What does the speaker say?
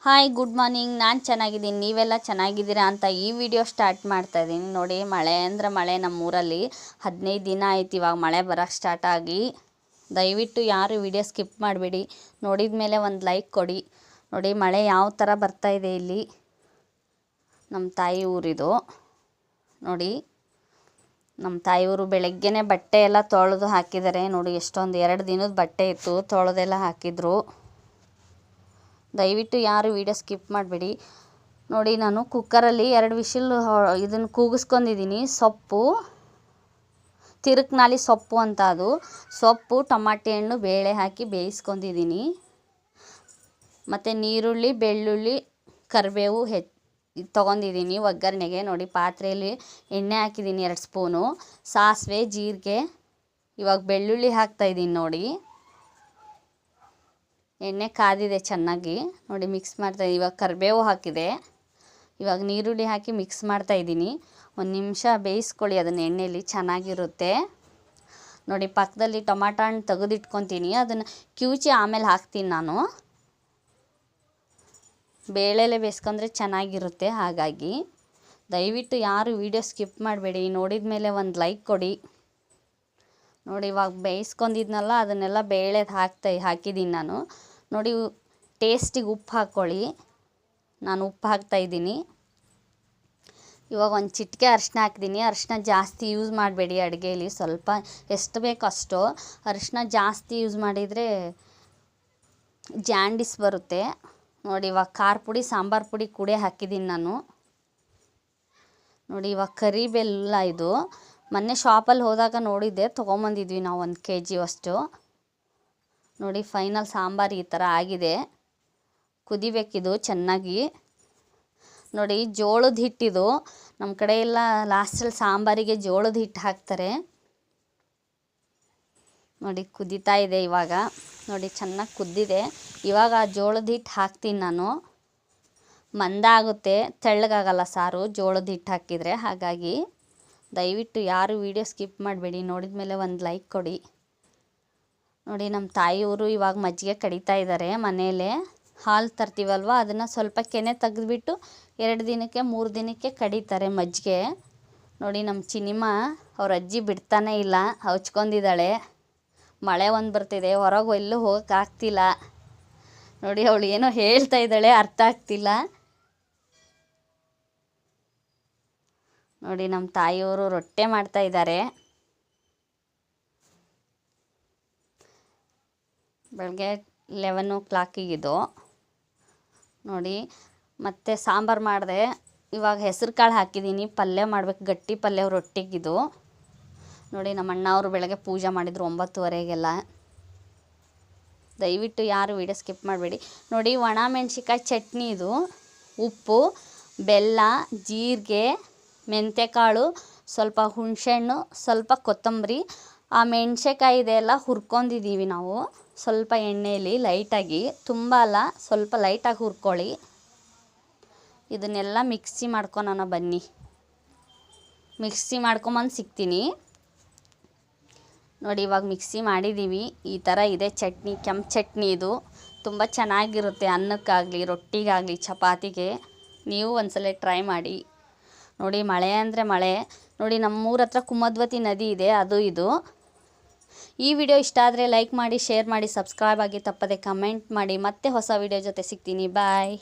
Hi good morning. ನಾನು ಚೆನ್ನಾಗಿದ್ದೀನಿ, ನೀವೆಲ್ಲ ಚೆನ್ನಾಗಿದ್ದೀರಾ ಅಂತ ಈ ವಿಡಿಯೋ ಸ್ಟಾರ್ಟ್ ಮಾಡ್ತಾ ಇದ್ದೀನಿ. ನೋಡಿ, ಮಳೆ ಅಂದರೆ ಮಳೆ ನಮ್ಮೂರಲ್ಲಿ 15 ದಿನ ಆಯ್ತು ಇವಾಗ ಮಳೆ ಬರೋಕ್ಕೆ ಸ್ಟಾರ್ಟ್ ಆಗಿ. ದಯವಿಟ್ಟು ಯಾರು ವಿಡಿಯೋ ಸ್ಕಿಪ್ ಮಾಡಬೇಡಿ, ನೋಡಿದ ಮೇಲೆ ಒಂದು ಲೈಕ್ ಕೊಡಿ. ನೋಡಿ ಮಳೆ ಯಾವ ಥರ ಬರ್ತಾಯಿದೆ ಇಲ್ಲಿ. ನಮ್ಮ ತಾಯಿ ಊರಿದು ನೋಡಿ. ನಮ್ಮ ತಾಯಿಯವರು ಬೆಳಗ್ಗೆನೇ ಬಟ್ಟೆ ಎಲ್ಲ ತೊಳೆದು ಹಾಕಿದ್ದಾರೆ. ನೋಡಿ ಎಷ್ಟೊಂದು 2 ದಿನದ ಬಟ್ಟೆ ಇತ್ತು, ತೊಳೆದೆಲ್ಲ ಹಾಕಿದ್ರು. ದಯವಿಟ್ಟು ಯಾರು ವಿಡಿಯೋ ಸ್ಕಿಪ್ ಮಾಡಬೇಡಿ. ನೋಡಿ, ನಾನು ಕುಕ್ಕರಲ್ಲಿ 2 ವಿಷಿಲ್ ಇದನ್ನು ಕೂಗಿಸ್ಕೊಂಡಿದ್ದೀನಿ. ಸೊಪ್ಪು, ತಿರುಕ್ನಾಲಿ ಸೊಪ್ಪು ಅಂತ, ಅದು ಸೊಪ್ಪು, ಟೊಮಾಟೆ ಹಣ್ಣು, ಬೇಳೆ ಹಾಕಿ ಬೇಯಿಸ್ಕೊಂಡಿದ್ದೀನಿ. ಮತ್ತು ನೀರುಳ್ಳಿ, ಬೆಳ್ಳುಳ್ಳಿ, ಕರಿಬೇವು ತೊಗೊಂಡಿದ್ದೀನಿ ಒಗ್ಗರಣೆಗೆ. ನೋಡಿ, ಪಾತ್ರೆಯಲ್ಲಿ ಎಣ್ಣೆ ಹಾಕಿದ್ದೀನಿ 2 ಸ್ಪೂನು, ಸಾಸಿವೆ, ಜೀರಿಗೆ. ಇವಾಗ ಬೆಳ್ಳುಳ್ಳಿ ಹಾಕ್ತಾಯಿದ್ದೀನಿ. ನೋಡಿ, ಎಣ್ಣೆ ಕಾದಿದೆ ಚೆನ್ನಾಗಿ. ನೋಡಿ ಮಿಕ್ಸ್ ಮಾಡ್ತಾಯಿದ್ದೀನಿ. ಇವಾಗ ಕರಿಬೇವು ಹಾಕಿದೆ. ಇವಾಗ ನೀರುಳ್ಳಿ ಹಾಕಿ ಮಿಕ್ಸ್ ಮಾಡ್ತಾಯಿದ್ದೀನಿ. 1 ನಿಮಿಷ ಬೇಯಿಸ್ಕೊಳ್ಳಿ ಅದನ್ನು ಎಣ್ಣೆಯಲ್ಲಿ, ಚೆನ್ನಾಗಿರುತ್ತೆ. ನೋಡಿ, ಪಕ್ಕದಲ್ಲಿ ಟೊಮಾಟೊ ಹಣ್ಣು ತೆಗೆದಿಟ್ಕೊತೀನಿ, ಅದನ್ನು ಕಿವುಚಿ ಆಮೇಲೆ ಹಾಕ್ತೀನಿ ನಾನು. ಬೇಳೆಲೆ ಬೇಯಿಸ್ಕೊಂಡ್ರೆ ಚೆನ್ನಾಗಿರುತ್ತೆ. ಹಾಗಾಗಿ ದಯವಿಟ್ಟು ಯಾರು ವಿಡಿಯೋ ಸ್ಕಿಪ್ ಮಾಡಬೇಡಿ, ನೋಡಿದ ಮೇಲೆ ಒಂದು ಲೈಕ್ ಕೊಡಿ. ನೋಡಿ, ಇವಾಗ ಬೇಯಿಸ್ಕೊಂಡಿದ್ನಲ್ಲ ಅದನ್ನೆಲ್ಲ ಬೇಳೆ ಹಾಕಿದ್ದೀನಿ ನಾನು. ನೋಡಿ, ಟೇಸ್ಟಿಗೆ ಉಪ್ಪು ಹಾಕ್ಕೊಳ್ಳಿ. ನಾನು ಉಪ್ಪು ಹಾಕ್ತಾಯಿದ್ದೀನಿ. ಇವಾಗ ಒಂದು ಚಿಟಿಕೆ ಅರಿಶಿನ ಹಾಕಿದ್ದೀನಿ. ಅರಿಶಿನ ಜಾಸ್ತಿ ಯೂಸ್ ಮಾಡಬೇಡಿ ಅಡುಗೆಯಲ್ಲಿ, ಸ್ವಲ್ಪ ಎಷ್ಟು ಬೇಕೋ ಅಷ್ಟು. ಅರಿಶಿನ ಜಾಸ್ತಿ ಯೂಸ್ ಮಾಡಿದರೆ ಜಾಂಡಿಸ್ ಬರುತ್ತೆ. ನೋಡಿ, ಇವಾಗ ಖಾರ ಪುಡಿ, ಸಾಂಬಾರು ಪುಡಿ ಕೂಡ ಹಾಕಿದ್ದೀನಿ ನಾನು. ನೋಡಿ, ಇವಾಗ ಕರಿಬೆಲ್ಲ ಇದು ಮೊನ್ನೆ ಶಾಪಲ್ಲಿ ಹೋದಾಗ ನೋಡಿದ್ದೆ, ತೊಗೊಂಬಂದಿದ್ವಿ ನಾವು 1 kg ಅಷ್ಟು. ನೋಡಿ, ಫೈನಲ್ ಸಾಂಬಾರು ಈ ಥರ ಆಗಿದೆ. ಕುದಿಬೇಕಿದು ಚೆನ್ನಾಗಿ. ನೋಡಿ, ಜೋಳದ ಹಿಟ್ಟಿದು. ನಮ್ಮ ಕಡೆ ಎಲ್ಲ ಲಾಸ್ಟಲ್ಲಿ ಸಾಂಬಾರಿಗೆ ಜೋಳದ ಹಿಟ್ಟು ಹಾಕ್ತಾರೆ. ನೋಡಿ, ಕುದೀತಾ ಇದೆ ಇವಾಗ. ನೋಡಿ, ಚೆನ್ನಾಗಿ ಕುದ್ದಿದೆ. ಇವಾಗ ಆ ಜೋಳದ ಹಿಟ್ಟು ಹಾಕ್ತೀನಿ ನಾನು. ಮಂದ ಆಗುತ್ತೆ, ತೆಳ್ಳಗಾಗಲ್ಲ ಸಾರು ಜೋಳದ ಹಿಟ್ಟು ಹಾಕಿದರೆ. ಹಾಗಾಗಿ ದಯವಿಟ್ಟು ಯಾರು ವಿಡಿಯೋ ಸ್ಕಿಪ್ ಮಾಡಬೇಡಿ, ನೋಡಿದ ಮೇಲೆ ಒಂದು ಲೈಕ್ ಕೊಡಿ. ನೋಡಿ, ನಮ್ಮ ತಾಯಿಯವರು ಇವಾಗ ಮಜ್ಜಿಗೆ ಕಡಿತಾ ಇದ್ದಾರೆ ಮನೆಯಲ್ಲೇ. ಹಾಲು ತರ್ತೀವಲ್ವ, ಅದನ್ನು ಸ್ವಲ್ಪ ಕೆನೆ ತೆಗೆದುಬಿಟ್ಟು 2 ದಿನಕ್ಕೆ 3 ದಿನಕ್ಕೆ ಕಡಿತಾರೆ ಮಜ್ಜಿಗೆ. ನೋಡಿ, ನಮ್ಮ ಚಿನಿಮಾ ಅವ್ರ ಅಜ್ಜಿ ಬಿಡ್ತಾನೇ ಇಲ್ಲ, ಹಚ್ಕೊಂಡಿದ್ದಾಳೆ. ಮಳೆ ಒಂದು ಬರ್ತಿದೆ, ಹೊರಗೆ ಎಲ್ಲೂ ಹೋಗೋಕ್ಕಾಗ್ತಿಲ್ಲ. ನೋಡಿ, ಅವಳು ಏನೋ ಹೇಳ್ತಾ ಇದ್ದಾಳೆ, ಅರ್ಥ ಆಗ್ತಿಲ್ಲ. ನೋಡಿ, ನಮ್ಮ ತಾಯಿಯವರು ರೊಟ್ಟೆ ಮಾಡ್ತಾ ಇದ್ದಾರೆ. ಬೆಳಗ್ಗೆ 11 o'clock ಇದು. ನೋಡಿ, ಮತ್ತು ಸಾಂಬಾರು ಮಾಡಿದೆ. ಇವಾಗ ಹೆಸರು ಕಾಳು ಹಾಕಿದ್ದೀನಿ, ಪಲ್ಯ ಮಾಡಬೇಕು, ಗಟ್ಟಿ ಪಲ್ಯ ರೊಟ್ಟಿಗಿದು. ನೋಡಿ, ನಮ್ಮ ಅಣ್ಣ ಅವರು ಬೆಳಗ್ಗೆ ಪೂಜೆ ಮಾಡಿದರು 9:30ಗೆಲ್ಲ. ದಯವಿಟ್ಟು ಯಾರು ವಿಡಿಯೋ ಸ್ಕಿಪ್ ಮಾಡಬೇಡಿ. ನೋಡಿ, ಒಣ ಮೆಣಸಿನ್ಕಾಯಿ ಚಟ್ನಿ ಇದು. ಉಪ್ಪು, ಬೆಲ್ಲ, ಜೀರಿಗೆ, ಮೆಂತ್ಯಕಾಳು, ಸ್ವಲ್ಪ ಹುಣಸೆಹಣ್ಣು, ಸ್ವಲ್ಪ ಕೊತ್ತಂಬರಿ. ಆ ಮೆಣಸೆಕಾಯಿ ಇದೆಲ್ಲ ಹುರ್ಕೊಂಡಿದ್ದೀವಿ ನಾವು ಸ್ವಲ್ಪ ಎಣ್ಣೆಯಲ್ಲಿ ಲೈಟಾಗಿ, ತುಂಬ ಅಲ್ಲ, ಸ್ವಲ್ಪ ಲೈಟಾಗಿ ಹುರ್ಕೊಳ್ಳಿ. ಇದನ್ನೆಲ್ಲ ಮಿಕ್ಸಿ ಮಾಡ್ಕೊಳೋಣ ಬನ್ನಿ. ಮಿಕ್ಸಿ ಮಾಡ್ಕೊಂಬಂದು ಸಿಗ್ತೀನಿ. ನೋಡಿ, ಇವಾಗ ಮಿಕ್ಸಿ ಮಾಡಿದ್ದೀವಿ. ಈ ಥರ ಇದೆ ಚಟ್ನಿ, ಕೆಂಪು ಚಟ್ನಿ ಇದು. ತುಂಬ ಚೆನ್ನಾಗಿರುತ್ತೆ, ಅನ್ನಕ್ಕಾಗಲಿ, ರೊಟ್ಟಿಗಾಗಲಿ, ಚಪಾತಿಗೆ. ನೀವು ಒಂದ್ಸಲ ಟ್ರೈ ಮಾಡಿ. ನೋಡಿ, ಮಳೆ ಅಂದರೆ ಮಳೆ. ನೋಡಿ, ನಮ್ಮೂರ ಹತ್ರ ಕುಮದ್ವತಿ ನದಿ ಇದೆ, ಅದು ಇದು. ಈ ವಿಡಿಯೋ ಇಷ್ಟ ಆದರೆ ಲೈಕ್ ಮಾಡಿ, ಶೇರ್ ಮಾಡಿ, ಸಬ್ಸ್ಕ್ರೈಬ್ ಆಗಿ, ತಪ್ಪದೆ ಕಮೆಂಟ್ ಮಾಡಿ. ಮತ್ತೆ ಹೊಸ ವಿಡಿಯೋ ಜೊತೆ ಸಿಗ್ತೀನಿ. ಬಾಯ್.